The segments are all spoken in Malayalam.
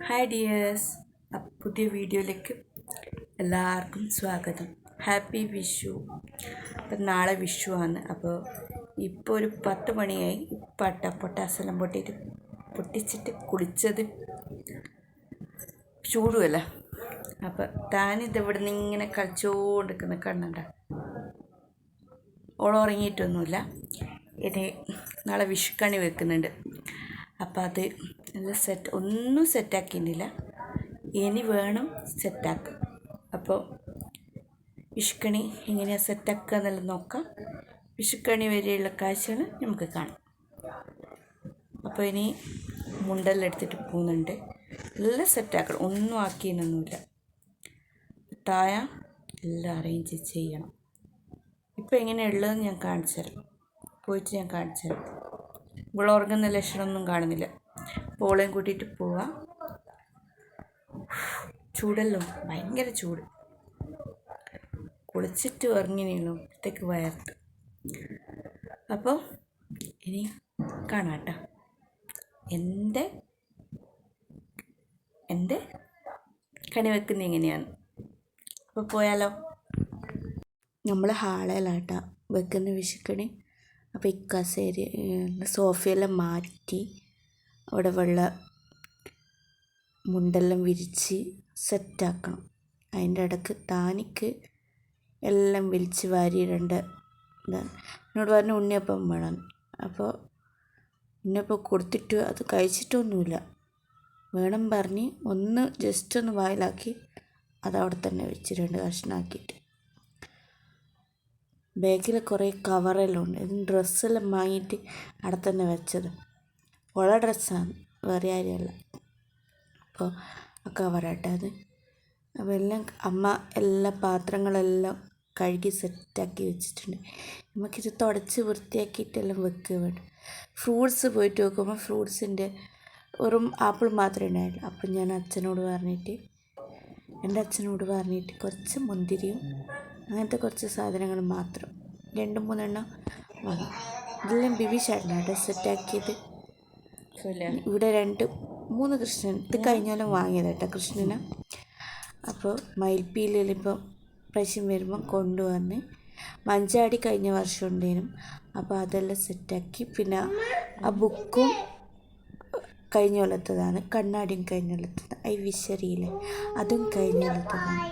ഹായ് ഡിയേഴ്സ്, പുതിയ വീഡിയോയിലേക്ക് എല്ലാവർക്കും സ്വാഗതം. ഹാപ്പി വിഷു. അപ്പം നാളെ വിഷു ആണ്. അപ്പോൾ ഇപ്പോൾ ഒരു 10 മണിയായി. പൊട്ടാസെല്ലാം പൊട്ടിച്ചിട്ട് കുളിച്ചത് ചൂടുമല്ല. അപ്പോൾ താനിത് നിന്ന് ഇങ്ങനെ കളിച്ചുകൊണ്ടിരിക്കുന്ന കണ്ണണ്ട. ഉറങ്ങിയിട്ടൊന്നുമില്ല. ഇനി നാളെ വിഷുക്കണി വെക്കുന്നുണ്ട്. അപ്പോൾ അത് നല്ല ഒന്നും സെറ്റാക്കിയിട്ടില്ല. ഇനി വേണം സെറ്റാക്കും. അപ്പോൾ വിഷുക്കണി എങ്ങനെയാണ് സെറ്റാക്കുക എന്നെല്ലാം നോക്കാം. വിഷുക്കണി വരെയുള്ള കാഴ്ചകൾ നമുക്ക് കാണാം. അപ്പോൾ ഇനി മുണ്ടെല്ലാം എടുത്തിട്ട് പോകുന്നുണ്ട്. എല്ലാം സെറ്റാക്കണം. ഒന്നും ആക്കിയെന്നൊന്നുമില്ല. തായ എല്ലാം അറേഞ്ച് ചെയ്യണം. ഇപ്പോൾ എങ്ങനെയുള്ളതെന്ന് ഞാൻ കാണിച്ചു തരാം. പോയിട്ട് ഞാൻ കാണിച്ചു തരാം. ഇവിടെ ഉറങ്ങുന്ന ലക്ഷണമൊന്നും കാണുന്നില്ല. പോളയും കൂട്ടിയിട്ട് പോവാം. ചൂടല്ലോ, ഭയങ്കര ചൂട്. കുളിച്ചിട്ട് ഉറങ്ങിനീളൂ, ഇത്തേക്ക് വയർത്ത്. അപ്പോൾ ഇനി കാണാട്ടോ എൻ്റെ കണി വെക്കുന്നത് എങ്ങനെയാണ്. അപ്പോൾ പോയാലോ. നമ്മൾ ഹാളയിലാട്ടാ വെക്കുന്ന വിഷുക്കണി. അപ്പോൾ ഈ കസേര സോഫയെല്ലാം മാറ്റി അവിടെ മുണ്ടെല്ലാം വിരിച്ച് സെറ്റാക്കണം. അതിൻ്റെ ഇടയ്ക്ക് താനിക്ക് എല്ലാം വിളിച്ച് വാരിയിടേണ്ട ഇതാണ്. എന്നോട് പറഞ്ഞ ഉണ്ണിയപ്പം വേണം. അപ്പോൾ ഉണ്ണിയപ്പം കൊടുത്തിട്ട് അത് കഴിച്ചിട്ടൊന്നുമില്ല. വേണം പറഞ്ഞ് ജസ്റ്റ് ഒന്ന് വായിലാക്കി അതവിടെ തന്നെ വെച്ച് 2 കഷ്ണമാക്കിയിട്ട്. ബാഗിൽ കുറേ കവറെല്ലാം ഉണ്ട്. ഇത് ഡ്രസ്സെല്ലാം വാങ്ങിയിട്ട് അവിടെ തന്നെ വെച്ചത്. ഉള്ള ഡ്രസ്സാണ്, വേറെ ആരെയല്ല. അപ്പോൾ ആ കവറാട്ടെ അത്. അപ്പോൾ അമ്മ എല്ലാ പാത്രങ്ങളെല്ലാം കഴുകി സെറ്റാക്കി വെച്ചിട്ടുണ്ട്. നമുക്കിത് തുടച്ച് വൃത്തിയാക്കിയിട്ടെല്ലാം വെക്കുക വേണം. ഫ്രൂട്ട്സ് പോയിട്ട് നോക്കുമ്പോൾ ഫ്രൂട്ട്സിൻ്റെ വെറും ആപ്പിൾ മാത്രമേ ഉണ്ടായുള്ളൂ. അപ്പം ഞാൻ എൻ്റെ അച്ഛനോട് പറഞ്ഞിട്ട് കുറച്ച് മുന്തിരിയും അങ്ങനത്തെ കുറച്ച് സാധനങ്ങൾ മാത്രം 2-3 എണ്ണം വാങ്ങി. ഇതെല്ലാം ബിബി ചേട്ടനായിട്ട് സെറ്റാക്കിയത്. ഇവിടെ 2-3 കൃഷ്ണൻ ഇത് കഴിഞ്ഞാലും വാങ്ങിയത് കേട്ടോ കൃഷ്ണന്. അപ്പോൾ മയിൽപ്പീലിപ്പം പ്രാവശ്യം വരുമ്പം കൊണ്ടുവന്ന് മഞ്ചാടി കഴിഞ്ഞ വർഷം ഉണ്ടേനും. അപ്പോൾ അതെല്ലാം സെറ്റാക്കി. പിന്നെ ആ ബുക്കും കഴിഞ്ഞ കൊല്ലത്തതാണ്. കണ്ണാടിയും കഴിഞ്ഞ കൊല്ലത്തത്. ഐവിശ്വരിയിലെ അതും കഴിഞ്ഞ കൊല്ലത്തതാണ്.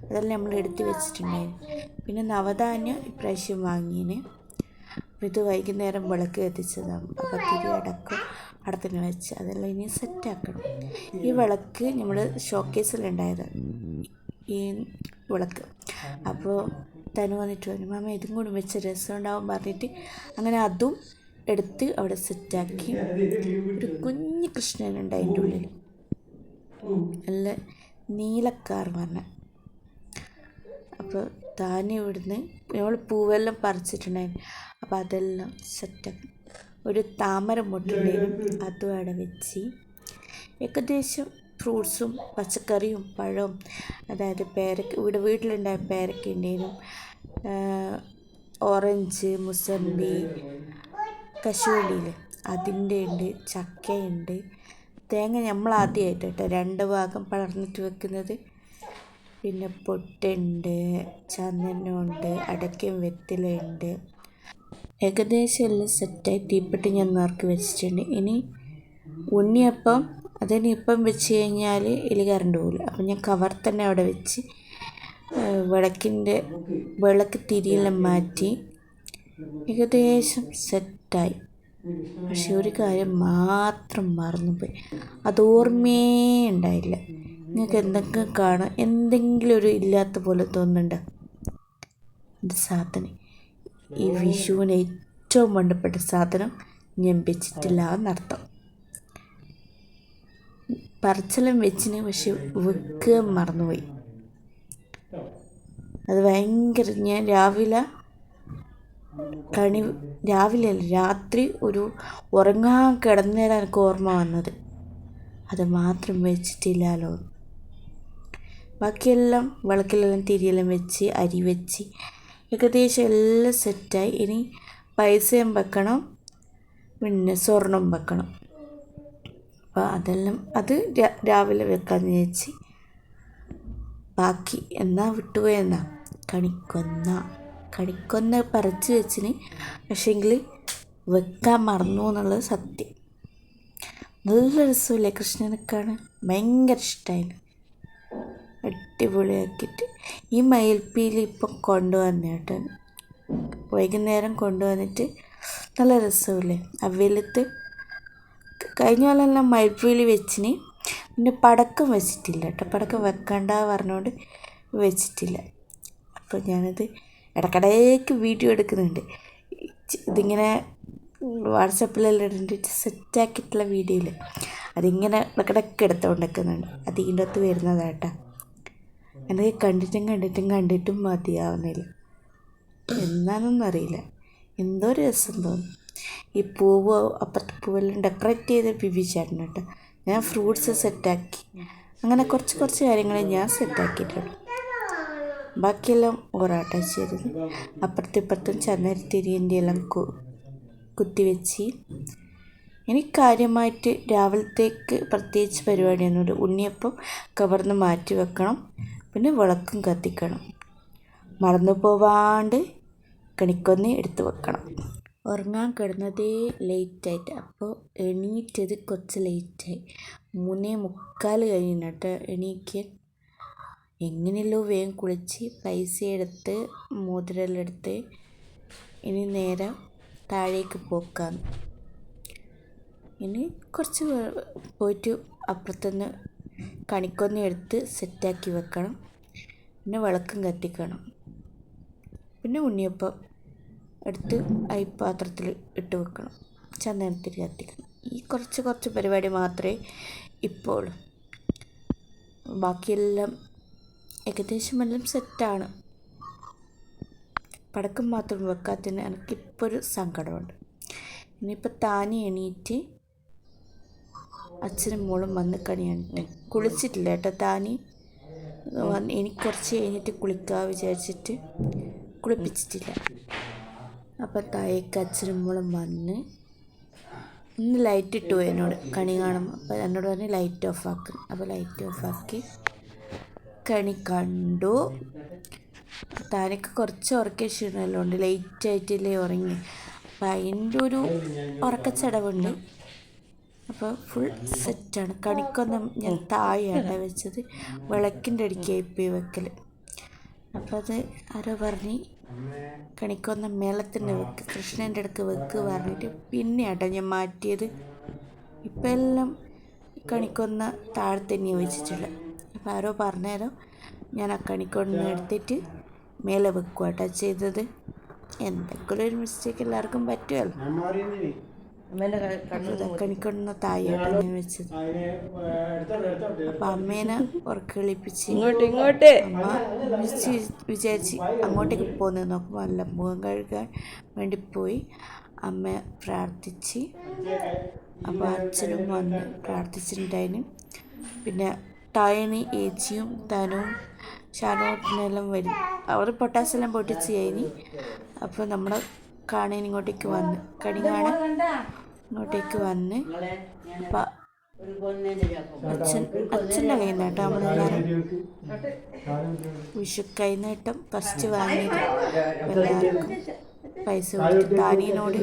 അതെല്ലാം നമ്മൾ എടുത്ത് വെച്ചിട്ടുണ്ടായിരുന്നു. പിന്നെ നവധാന്യം ഇപ്രാവശ്യം വാങ്ങിയതിന്. അപ്പോൾ ഇത് വൈകുന്നേരം വിളക്ക് കത്തിച്ചതാണ്. അപ്പോൾ തിരി അടക്കം അവിടെ തന്നെ വെച്ച് അതെല്ലാം ഇനി സെറ്റാക്കണം. ഈ വിളക്ക് നമ്മൾ ഷോക്കേസിലുണ്ടായത് ഈ വിളക്ക്. അപ്പോൾ തനു വന്നിട്ട് പറഞ്ഞു, മാമ ഇതും കൂടി വെച്ച് രസം ഉണ്ടാവും പറഞ്ഞിട്ട് അങ്ങനെ അതും എടുത്ത് അവിടെ സെറ്റാക്കി. ഒരു കുഞ്ഞ് കൃഷ്ണനുണ്ട് അതിൻ്റെ ഉള്ളിൽ, നല്ല നീലക്കാർ പറഞ്ഞ. അപ്പോൾ താനെ ഇവിടുന്ന് നമ്മൾ പൂവെല്ലാം പറിച്ചിട്ടുണ്ടായിരുന്നു. അപ്പോൾ അതെല്ലാം സെറ്റാക്കി. ഒരു താമര മുട്ടുണ്ടായിരുന്നു, അതും അവിടെ വെച്ച്. ഏകദേശം ഫ്രൂട്ട്സും പച്ചക്കറിയും പഴവും, അതായത് പേരക്ക, വീട്ടിലുണ്ടായ പേരക്ക ഉണ്ടായിരുന്നു, ഓറഞ്ച്, മുസമ്പി, കശുവണ്ടിയിൽ അതിൻ്റെ ഉണ്ട്, ചക്കയുണ്ട്, തേങ്ങ നമ്മൾ ആദ്യമായിട്ട് കേട്ടോ 2 ഭാഗം പളർന്നിട്ട് വെക്കുന്നത്. പിന്നെ പൊട്ടുണ്ട്, ചന്ദനമുണ്ട്, അടയ്ക്കയും വെറ്റിലയുണ്ട്. ഏകദേശം എല്ലാം സെറ്റായി. തീപ്പെട്ടി ഞാൻ നേർക്ക് വെച്ചിട്ടുണ്ട്. ഇനി ഉണ്ണിയപ്പം അതിനിപ്പം വെച്ച് കഴിഞ്ഞാൽ കറണ്ട് പോകില്ല. അപ്പം ഞാൻ കവർ തന്നെ അവിടെ വെച്ച് വിളക്ക് തിരിയെല്ലാം മാറ്റി ഏകദേശം സെറ്റായി. പക്ഷെ ഒരു കാര്യം മാത്രം മറന്നുപോയി. അത് ഓർമ്മയേ ഉണ്ടായില്ല. നിങ്ങൾക്ക് എന്തെങ്കിലും കാണാം, എന്തെങ്കിലും ഒരു ഇല്ലാത്ത പോലെ തോന്നുന്നുണ്ടോ? ഇത് സാധനം ഈ വിഷുവിന് ഏറ്റവും വേണ്ടപ്പെട്ട സാധനം ഞാൻ വെച്ചിട്ടില്ല എന്നർത്ഥം. പറിച്ചെല്ലാം വെച്ചിന്, പക്ഷെ വെക്കുക മറന്നുപോയി. അത് ഭയങ്കര, ഞാൻ രാത്രി ഒരു ഉറങ്ങാൻ കിടന്നേരം എനിക്ക് ഓർമ്മ വന്നത് അത് മാത്രം വെച്ചിട്ടില്ലല്ലോ. ബാക്കിയെല്ലാം വിളക്കിലെല്ലാം തിരിയെല്ലാം വെച്ച് അരി വെച്ച് ഏകദേശം എല്ലാം സെറ്റായി. ഇനി പൈസയും വെക്കണം, പിന്നെ സ്വർണം വെക്കണം. അപ്പോൾ അത് രാവിലെ വെക്കാമെന്ന് വിചാരിച്ച്. ബാക്കി എന്നാ വിട്ടുപോയെന്നാ കണിക്കൊന്ന പറിച്ച് വെച്ചിന്, പക്ഷേങ്കിൽ വെക്കാൻ മറന്നു എന്നുള്ളത് സത്യം. നല്ല രസമില്ലേ, കൃഷ്ണനൊക്കെയാണ് ഭയങ്കര ഇഷ്ടമായിരുന്നു. അടിപൊളിയാക്കിയിട്ട് ഈ മയിൽപ്പീലി ഇപ്പം കൊണ്ടുവന്നേട്ടോ, വൈകുന്നേരം കൊണ്ടുവന്നിട്ട് നല്ല രസമില്ലേ. അവയിലത്ത് കഴിഞ്ഞ പോലെല്ലാം മയിൽപ്പീലി വെച്ചിന്, പിന്നെ പടക്കം വെച്ചിട്ടില്ല കേട്ടോ. പടക്കം വെക്കണ്ട പറഞ്ഞുകൊണ്ട് വെച്ചിട്ടില്ല. അപ്പോൾ ഞാനത് ഇടയ്ക്കിടയ്ക്ക് വീഡിയോ എടുക്കുന്നുണ്ട്. ഇതിങ്ങനെ വാട്സപ്പിലെല്ലാം ഇട്ടിട്ട് സെറ്റാക്കിയിട്ടുള്ള വീഡിയോയിൽ അതിങ്ങനെ ഇടയ്ക്കിടയ്ക്ക് എടുത്തുകൊണ്ടിരിക്കുന്നുണ്ട്. അത് ഇതിൻ്റെ അകത്ത് വരുന്നതാട്ടാ. എനിക്ക് കണ്ടിട്ടും മതിയാവുന്നില്ല. എന്നാണെന്നൊന്നും അറിയില്ല, എന്തോ രസം തോന്നും. ഈ പൂവ് അപ്പുറത്തെ പൂവെല്ലാം ഡെക്കറേറ്റ് ചെയ്ത് ബിബി ചേട്ടൻ കേട്ടോ. ഞാൻ ഫ്രൂട്ട്സ് സെറ്റാക്കി, അങ്ങനെ കുറച്ച് കാര്യങ്ങൾ ഞാൻ സെറ്റാക്കിയിട്ടുണ്ട്. ബാക്കിയെല്ലാം ഓറാട്ടം ചെയ്തത്. അപ്പുറത്തും ചന്നരിത്തിരിൻ്റെ എല്ലാം കുത്തിവെച്ച്. എനിക്ക് കാര്യമായിട്ട് രാവിലത്തേക്ക് പ്രത്യേകിച്ച് പരിപാടിയൊന്നുമില്ല. ഉണ്ണിയപ്പം കവർന്ന് മാറ്റി വെക്കണം, പിന്നെ വിളക്കും കത്തിക്കണം. മറന്നു പോവാണ്ട് കണിക്കൊന്ന എടുത്ത് വെക്കണം. ഉറങ്ങാൻ കിടന്നതേ ലേറ്റായിട്ട്, അപ്പോൾ എണീറ്റത് കുറച്ച് ലേറ്റായി. 3:45 കഴിഞ്ഞിട്ട് എണീക്കാൻ. എങ്ങനെയല്ലോ വേഗം കുളിച്ച് പൈസ എടുത്ത് മോതിരെല്ലാം എടുത്ത് ഇനി നേരെ താഴേക്ക് പോക്കാന്ന്. ഇനി കുറച്ച് പോയിട്ട് അപ്പുറത്തുനിന്ന് കണിക്കൊന്ന എടുത്ത് സെറ്റാക്കി വെക്കണം, പിന്നെ വിളക്കും കത്തിക്കണം, പിന്നെ ഉണ്ണിയപ്പം എടുത്ത് പാത്രത്തിൽ ഇട്ട് വെക്കണം, ചന്ദനത്തിരി കത്തിക്കണം. ഈ കുറച്ച് പരിപാടി മാത്രമേ ഇപ്പോൾ. ബാക്കിയെല്ലാം ഏകദേശം എല്ലാം സെറ്റാണ്. പടക്കം മാത്രം വെക്കാത്തതിന് എനിക്കിപ്പോൾ ഒരു സങ്കടമുണ്ട്. ഇനിയിപ്പോൾ താനി എണീറ്റ് അച്ഛനും മോളും വന്ന് കണിയാണ്. കുളിച്ചിട്ടില്ല കേട്ടോ താനി. എനിക്ക് കുറച്ച് കഴിഞ്ഞിട്ട് കുളിക്കാൻ വിചാരിച്ചിട്ട് കുളിപ്പിച്ചിട്ടില്ല. അപ്പോൾ താഴേക്ക് അച്ഛനും മോളും വന്ന് ഇന്ന് ലൈറ്റ് ഇട്ടു എന്നോട് കണി കാണുമ്പോൾ. അപ്പോൾ എന്നോട് പറഞ്ഞ് ലൈറ്റ് ഓഫ് ആക്കും. അപ്പോൾ ലൈറ്റ് ഓഫാക്കി കണി കണ്ടു. താനൊക്കെ കുറച്ച് ഉറക്ക ക്ഷീണമെല്ലാം ഉണ്ട്, ലേറ്റായിട്ടില്ലേ ഉറങ്ങി. അപ്പം അതിൻ്റെ ഒരു ഉറക്കച്ചടവുണ്ട്. അപ്പോൾ ഫുൾ സെറ്റാണ്. കണിക്കൊന്നും ഞാൻ താഴെയാണ് വെച്ചത്, വിളക്കിൻ്റെ അടുക്കായി പോയി വെക്കൽ. അപ്പോൾ അത് ആരോ പറഞ്ഞ് കണിക്കൊന്ന മേളത്തിൻ്റെ വെക്ക്, കൃഷ്ണൻ്റെ അടുക്ക് വെക്ക് പറഞ്ഞിട്ട് പിന്നെ ആട്ടോ ഞാൻ മാറ്റിയത്. ഇപ്പം എല്ലാം കണിക്കൊന്ന താഴെ തന്നെയാണ് വെച്ചിട്ടുള്ളത്. അപ്പോൾ ആരോ പറഞ്ഞേരം ഞാൻ ആ കണിക്കൊന്ന എടുത്തിട്ട് മേലെ വെക്കുക കേട്ടോ ചെയ്തത്. എന്തെങ്കിലും ഒരു മിസ്റ്റേക്ക് എല്ലാവർക്കും പറ്റുമല്ലോ. കണിക്കൊന്ന താഴെയാട്ടോ ഞാൻ വെച്ചത്. അപ്പം അമ്മേനെ ഉറക്കളിപ്പിച്ച് അമ്മ വിചാരിച്ച് അങ്ങോട്ടേക്ക് പോകുന്നത് നോക്കുമ്പോൾ അല്ല, മുഖം കഴുകാൻ വേണ്ടി പോയി. അമ്മ പ്രാർത്ഥിച്ച്. അപ്പോൾ അച്ഛനും വന്ന് പ്രാർത്ഥിച്ചിട്ടുണ്ടായിന്. പിന്നെ തായനി ഏച്ചിയും തനുവും ഷാനോട്ടിനെല്ലാം വരും. അവർ പൊട്ടാസെല്ലാം പൊട്ടിച്ച് കഴിഞ്ഞ്. അപ്പോൾ നമ്മുടെ കാണാൻ ഇങ്ങോട്ടേക്ക് വന്ന് കണി കാണാൻ ഇങ്ങോട്ടേക്ക് വന്ന്. അപ്പം അച്ഛൻ്റെ കയ്യിൽ നിന്ന് കേട്ടോ നമ്മളെല്ലാവരും വിഷു കൈനീട്ടം ഫസ്റ്റ് വാങ്ങിയത്. എല്ലാവർക്കും പൈസ കൊടുത്ത് താനീനോട്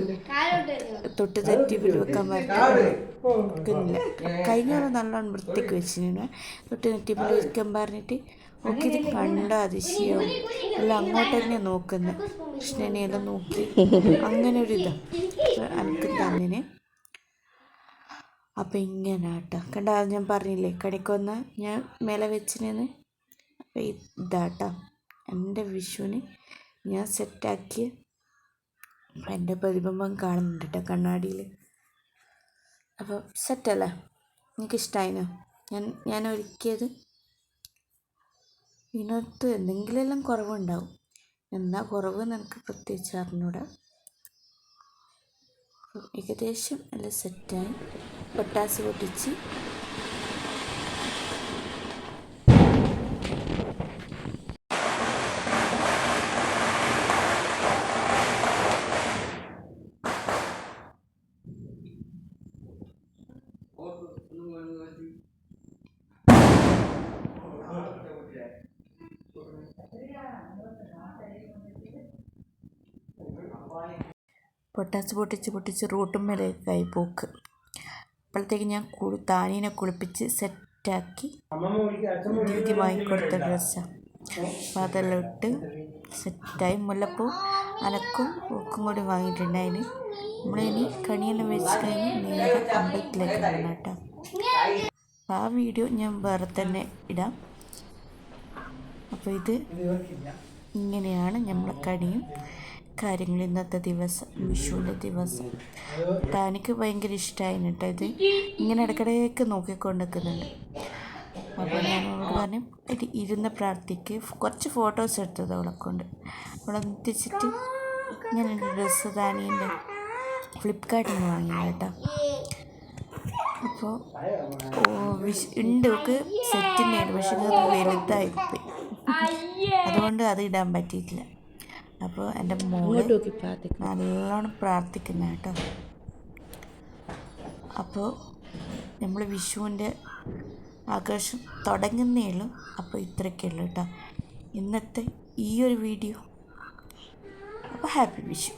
തൊട്ട് തെറ്റി വെക്കാൻ പറ്റുന്നില്ല. കഴിഞ്ഞ നല്ലോണം വൃത്തിക്ക് വെച്ചിരുന്നു. തൊട്ട് നെറ്റി വെക്കാൻ പറഞ്ഞിട്ട് ഓക്കെ ഇത് കണ്ട അതിശയവും എല്ലാം അങ്ങോട്ട് തന്നെ നോക്കുന്നത്. കൃഷ്ണനെയെല്ലാം നോക്കി അങ്ങനെ ഒരു ഇതാണ് എനിക്ക് തന്നെ. അപ്പം ഇങ്ങനെ ആട്ടോ കണ്ട, ഞാൻ പറഞ്ഞില്ലേ കണിക്കൊന്ന ഞാൻ മേലെ വെച്ചിനെന്ന്. അപ്പം ഇതാട്ടോ എൻ്റെ വിഷുവിന് ഞാൻ സെറ്റാക്കിയ. എൻ്റെ പ്രതിബിംബം കാണുന്നുണ്ട് കേട്ടോ കണ്ണാടിയിൽ. അപ്പോൾ സെറ്റല്ലേ, എനിക്കിഷ്ടമായിനോ ഞാൻ ഒരുക്കിയത്. ഇതിനകത്ത് എന്തെങ്കിലും കുറവുണ്ടാവും. എന്നാ കുറവ് എനിക്ക് പ്രത്യേകിച്ച് അറിഞ്ഞൂടാ. ഏകദേശം എല്ലാം സെറ്റായി. പൊട്ടാസ് പൊട്ടിച്ച് പൊട്ടാസ് പൊട്ടിച്ച് റൂട്ടുമ്മേലേക്കായി പോക്ക്. അപ്പോഴത്തേക്ക് ഞാൻ താനീനെ കുളിപ്പിച്ച് സെറ്റാക്കി ദീദി വാങ്ങിക്കൊടുത്ത ഡ്രസ്സാണ്. അപ്പോൾ അതെല്ലാം ഇട്ട് സെറ്റായി. മുല്ലപ്പൂ അനക്കും പൂക്കും കൂടി വാങ്ങിയിട്ടുണ്ടായിന്. നമ്മളിനി കണിയെല്ലാം വെച്ച് കഴിഞ്ഞ് നേരെ അമ്പലത്തിലേക്ക് പോകണം കേട്ടോ. അപ്പോൾ ആ വീഡിയോ ഞാൻ വേറെ തന്നെ ഇടാം. അപ്പോൾ ഇത് ഇങ്ങനെയാണ് നമ്മളെ കണിയും കാര്യങ്ങൾ ഇന്നത്തെ ദിവസം, വിഷുവിൻ്റെ ദിവസം. താനിക്ക് ഭയങ്കര ഇഷ്ടമായിരുന്നു കേട്ടോ. ഇത് ഇങ്ങനെ ഇടയ്ക്കിടയ്ക്ക് നോക്കിക്കൊണ്ടിരിക്കുന്നുണ്ട്. അപ്പോൾ ഞാൻ അവളോട് പറഞ്ഞു ഇത് ഇരുന്ന് പ്രാർത്ഥിക്ക്. കുറച്ച് ഫോട്ടോസ് എടുത്തത് അവളെ കൊണ്ട്. അവളെ എത്തിച്ചിട്ട് ഞാൻ എൻ്റെ ഡ്രസ്സ് താനീൻ്റെ ഫ്ലിപ്കാർട്ടിൽ നിന്ന് വാങ്ങിയത് കേട്ടോ. അപ്പോൾ ഉണ്ട് ഒക്കെ സെറ്റിൻ്റെയാണ്, പക്ഷെ അത് വലുതായിപ്പോയി, അതുകൊണ്ട് അത് ഇടാൻ പറ്റിയിട്ടില്ല. അപ്പോൾ എൻ്റെ മോള് നല്ലോണം പ്രാർത്ഥിക്കുന്ന കേട്ടോ. അപ്പോൾ നമ്മൾ വിഷുവിൻ്റെ ആഘോഷം തുടങ്ങുന്നേ ഉള്ളൂ. അപ്പോൾ ഇത്രയൊക്കെ ഉള്ളൂ കേട്ടോ ഇന്നത്തെ ഈ ഒരു വീഡിയോ. അപ്പോൾ ഹാപ്പി വിഷു.